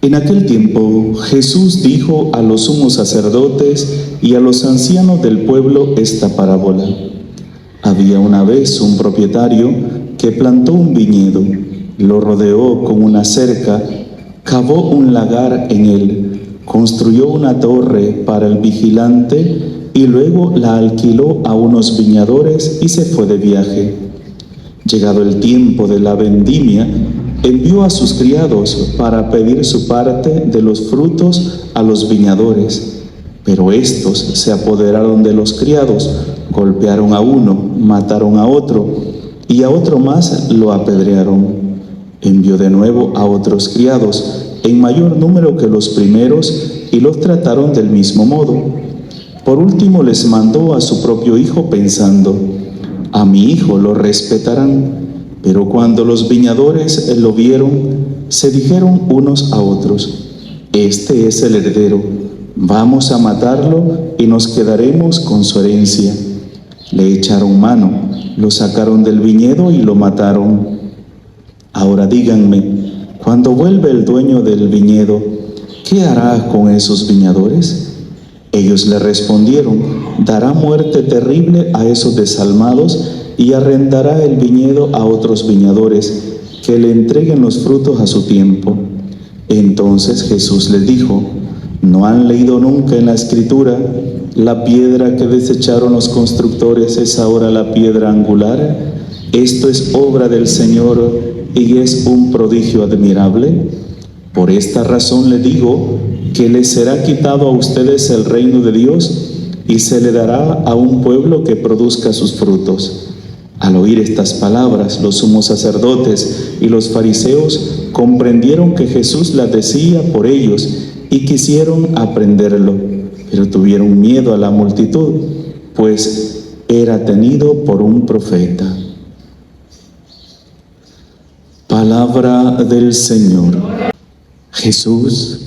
En aquel tiempo Jesús dijo a los sumos sacerdotes y a los ancianos del pueblo esta parábola. Había una vez un propietario que plantó un viñedo, lo rodeó con una cerca, cavó un lagar en él, construyó una torre para el vigilante y luego la alquiló a unos viñadores y se fue de viaje. Llegado el tiempo de la vendimia, envió a sus criados para pedir su parte de los frutos a los viñadores. Pero estos se apoderaron de los criados, golpearon a uno, mataron a otro, y a otro más lo apedrearon. Envió de nuevo a otros criados, en mayor número que los primeros, y los trataron del mismo modo. Por último les mandó a su propio hijo pensando: a mi hijo lo respetarán. Pero cuando los viñadores lo vieron, se dijeron unos a otros: este es el heredero, vamos a matarlo y nos quedaremos con su herencia. Le echaron mano, lo sacaron del viñedo y lo mataron. Ahora díganme, cuando vuelve el dueño del viñedo, ¿qué hará con esos viñadores? Ellos le respondieron: dará muerte terrible a esos desalmados y arrendará el viñedo a otros viñadores que le entreguen los frutos a su tiempo. Entonces Jesús les dijo: ¿no han leído nunca en la Escritura: la piedra que desecharon los constructores es ahora la piedra angular? Esto es obra del Señor y es un prodigio admirable. Por esta razón le digo que les será quitado a ustedes el reino de Dios y se le dará a un pueblo que produzca sus frutos. Al oír estas palabras, los sumos sacerdotes y los fariseos comprendieron que Jesús las decía por ellos y quisieron aprenderlo, pero tuvieron miedo a la multitud, pues era tenido por un profeta. Palabra del Señor. Jesús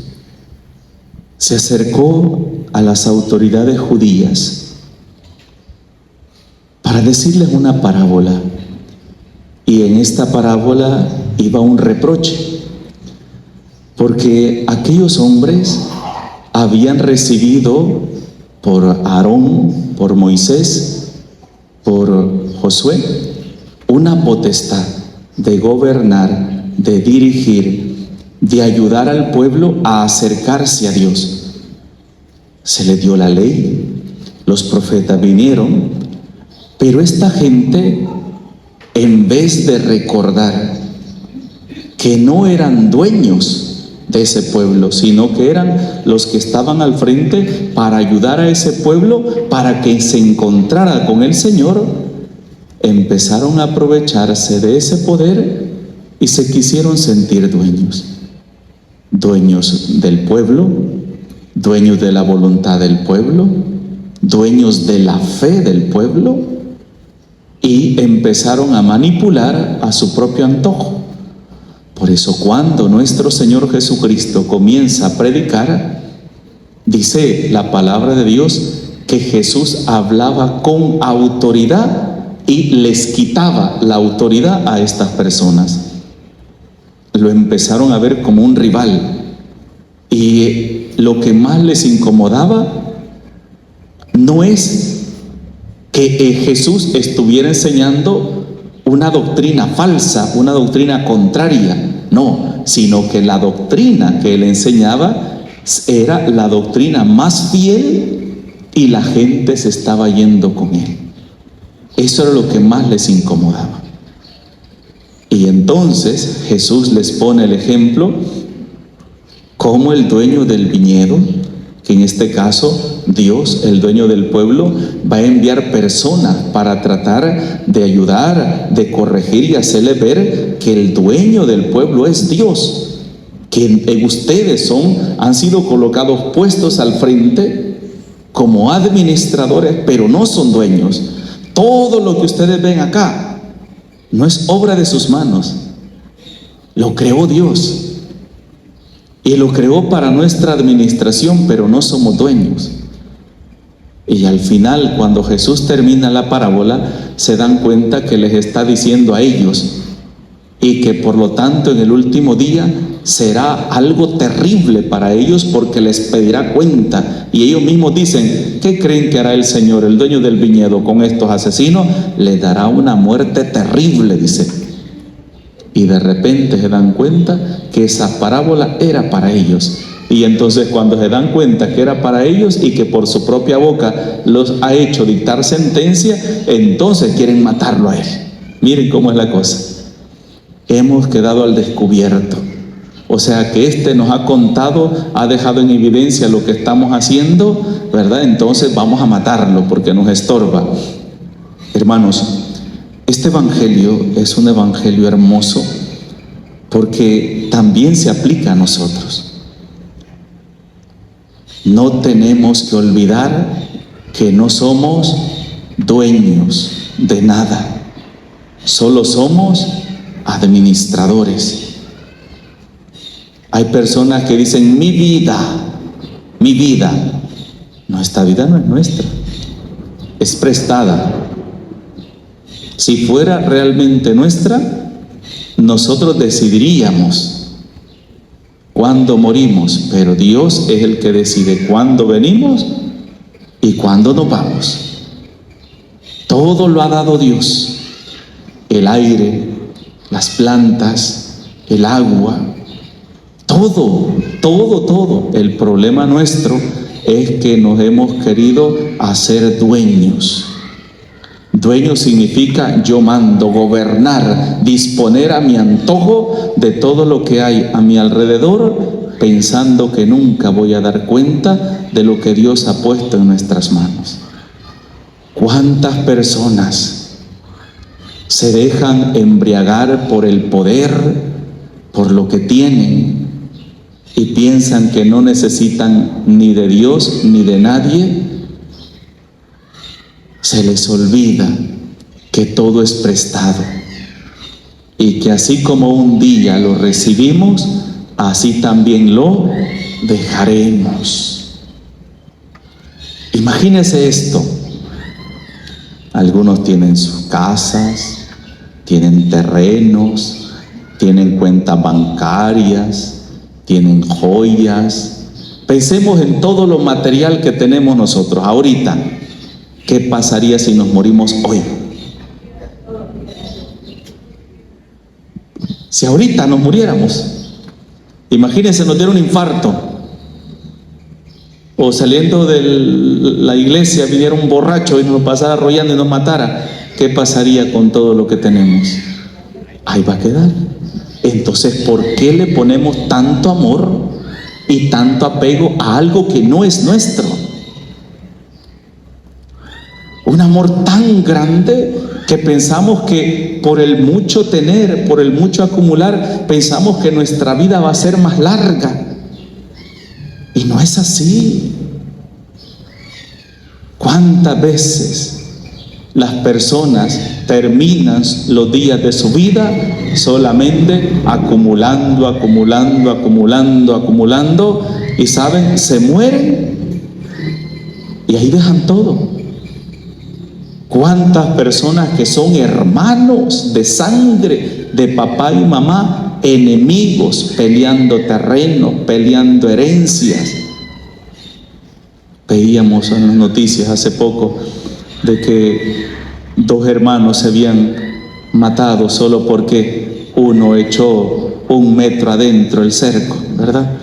se acercó a las autoridades judías para decirles una parábola, y en esta parábola iba un reproche, porque aquellos hombres habían recibido por Aarón, por Moisés, por Josué, una potestad de gobernar, de dirigir, de ayudar al pueblo a acercarse a Dios. Se le dio la ley, los profetas vinieron, pero esta gente, en vez de recordar que no eran dueños de ese pueblo, sino que eran los que estaban al frente para ayudar a ese pueblo para que se encontrara con el Señor, empezaron a aprovecharse de ese poder y se quisieron sentir dueños. Dueños del pueblo, dueños de la voluntad del pueblo, dueños de la fe del pueblo, y empezaron a manipular a su propio antojo. Por eso cuando nuestro Señor Jesucristo comienza a predicar, dice la palabra de Dios que Jesús hablaba con autoridad y les quitaba la autoridad a estas personas. Lo empezaron a ver como un rival, y lo que más les incomodaba no es que Jesús estuviera enseñando una doctrina falsa, una doctrina contraria, no, sino que la doctrina que él enseñaba era la doctrina más fiel y la gente se estaba yendo con él. Eso era lo que más les incomodaba. Y entonces Jesús les pone el ejemplo como el dueño del viñedo, que en este caso Dios, el dueño del pueblo, va a enviar personas para tratar de ayudar, de corregir y hacerle ver que el dueño del pueblo es Dios, que ustedes han sido colocados, puestos al frente como administradores, pero no son dueños. Todo lo que ustedes ven acá no es obra de sus manos, lo creó Dios. Y lo creó para nuestra administración, pero no somos dueños. Y al final, cuando Jesús termina la parábola, se dan cuenta que les está diciendo a ellos: y que por lo tanto en el último día será algo terrible para ellos porque les pedirá cuenta. Y ellos mismos dicen: ¿qué creen que hará el Señor, el dueño del viñedo, con estos asesinos? Les dará una muerte terrible, dice. Y de repente se dan cuenta que esa parábola era para ellos. Y entonces cuando se dan cuenta que era para ellos y que por su propia boca los ha hecho dictar sentencia, entonces quieren matarlo a él. Miren cómo es la cosa. Hemos quedado al descubierto. O sea que este nos ha contado, ha dejado en evidencia lo que estamos haciendo, ¿verdad? Entonces vamos a matarlo porque nos estorba. Hermanos, este evangelio es un evangelio hermoso porque también se aplica a nosotros. No tenemos que olvidar que no somos dueños de nada, solo somos administradores. Hay personas que dicen: mi vida. No, esta vida no es nuestra, es prestada. Si fuera realmente nuestra, nosotros decidiríamos cuándo morimos, pero Dios es el que decide cuándo venimos y cuándo nos vamos. Todo lo ha dado Dios: el aire, las plantas, el agua, todo. El problema nuestro es que nos hemos querido hacer dueños. Dueño significa yo mando, gobernar, disponer a mi antojo de todo lo que hay a mi alrededor, pensando que nunca voy a dar cuenta de lo que Dios ha puesto en nuestras manos. ¿Cuántas personas se dejan embriagar por el poder, por lo que tienen, y piensan que no necesitan ni de Dios ni de nadie? Se les olvida que todo es prestado y que así como un día lo recibimos, así también lo dejaremos. Imagínense esto: algunos tienen sus casas, tienen terrenos, tienen cuentas bancarias, tienen joyas. Pensemos en todo lo material que tenemos nosotros ahorita. ¿Qué pasaría si nos morimos hoy? Si ahorita nos muriéramos, imagínense, nos diera un infarto, o saliendo de la iglesia viniera un borracho y nos pasara arrollando y nos matara. ¿Qué pasaría con todo lo que tenemos? Ahí va a quedar. Entonces, ¿por qué le ponemos tanto amor y tanto apego a algo que no es nuestro? Un amor tan grande que pensamos que por el mucho tener, por el mucho acumular, pensamos que nuestra vida va a ser más larga. Y no es así. ¿Cuántas veces las personas terminan los días de su vida solamente acumulando, y saben, se mueren y ahí dejan todo? ¿Cuántas personas que son hermanos de sangre, de papá y mamá, enemigos, peleando terrenos, peleando herencias? Veíamos en las noticias hace poco de que 2 hermanos se habían matado solo porque uno echó 1 metro adentro el cerco, ¿verdad?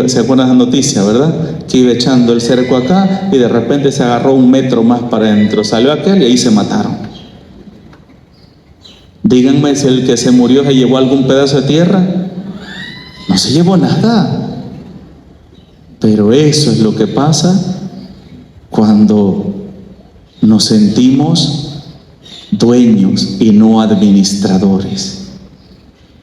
¿Se acuerdan de la noticia, verdad? Que iba echando el cerco acá y de repente se agarró 1 metro más para adentro, salió aquel y ahí se mataron. Díganme si el que se murió se llevó algún pedazo de tierra. No se llevó nada. Pero eso es lo que pasa cuando nos sentimos dueños y no administradores.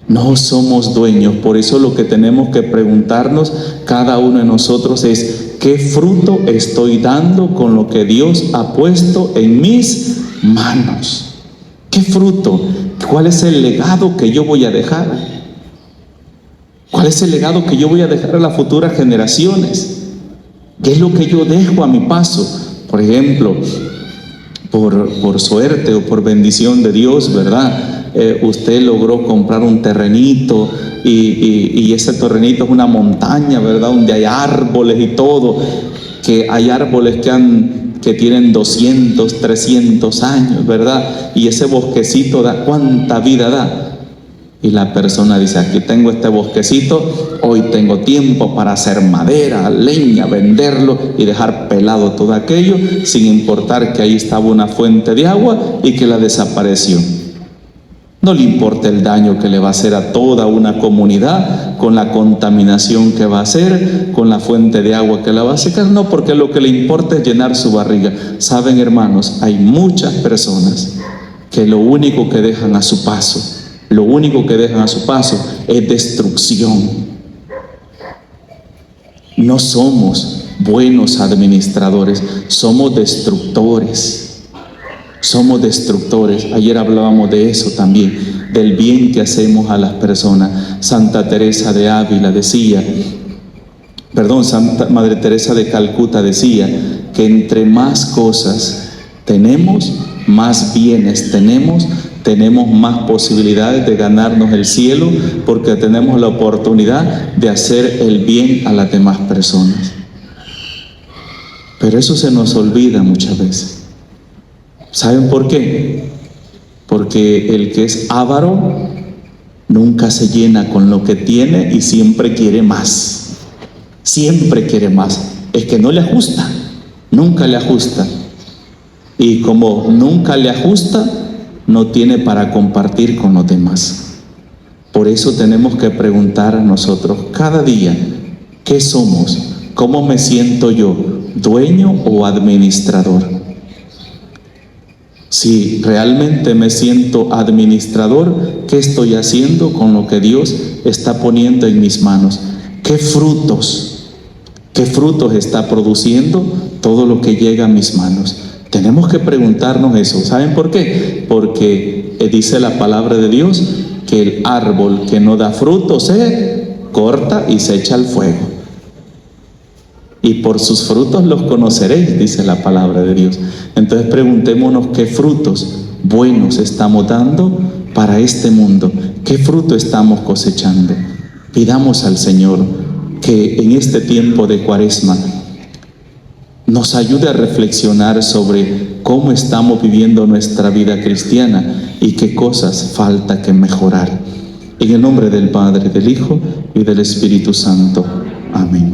No somos dueños. Por eso lo que tenemos que preguntarnos cada uno de nosotros es: ¿qué fruto estoy dando con lo que Dios ha puesto en mis manos? ¿Qué fruto? ¿Cuál es el legado que yo voy a dejar? ¿Cuál es el legado que yo voy a dejar a las futuras generaciones? ¿Qué es lo que yo dejo a mi paso? Por ejemplo, por suerte o por bendición de Dios, ¿verdad? usted logró comprar un terrenito y ese terrenito es una montaña, ¿verdad? Donde hay árboles y todo, que hay árboles que tienen 200, 300 años, ¿verdad? Y ese bosquecito da, ¿cuánta vida da? Y la persona dice, aquí tengo este bosquecito, hoy tengo tiempo para hacer madera, leña, venderlo y dejar pelado todo aquello, sin importar que ahí estaba una fuente de agua y que la desapareció. No le importa el daño que le va a hacer a toda una comunidad, con la contaminación que va a hacer, con la fuente de agua que la va a secar, no, porque lo que le importa es llenar su barriga. Saben, hermanos, hay muchas personas que lo único que dejan a su paso, es destrucción. No somos buenos administradores, somos destructores. Ayer hablábamos de eso también, del bien que hacemos a las personas. Santa Teresa de Ávila decía, Santa Madre Teresa de Calcuta decía que entre más cosas tenemos, más bienes tenemos más posibilidades de ganarnos el cielo, porque tenemos la oportunidad de hacer el bien a las demás personas. Pero eso se nos olvida muchas veces. ¿Saben por qué? Porque el que es avaro nunca se llena con lo que tiene y siempre quiere más. Es que no le ajusta, nunca le ajusta. Y como nunca le ajusta, no tiene para compartir con los demás. Por eso tenemos que preguntar a nosotros cada día, ¿qué somos? ¿Cómo me siento yo? ¿Dueño o administrador? Si realmente me siento administrador, ¿qué estoy haciendo con lo que Dios está poniendo en mis manos? ¿Qué frutos está produciendo todo lo que llega a mis manos? Tenemos que preguntarnos eso. ¿Saben por qué? Porque dice la palabra de Dios que el árbol que no da fruto se corta y se echa al fuego. Y por sus frutos los conoceréis, dice la palabra de Dios. Entonces preguntémonos qué frutos buenos estamos dando para este mundo, qué fruto estamos cosechando. Pidamos al Señor que en este tiempo de Cuaresma nos ayude a reflexionar sobre cómo estamos viviendo nuestra vida cristiana y qué cosas falta que mejorar. En el nombre del Padre, del Hijo y del Espíritu Santo. Amén.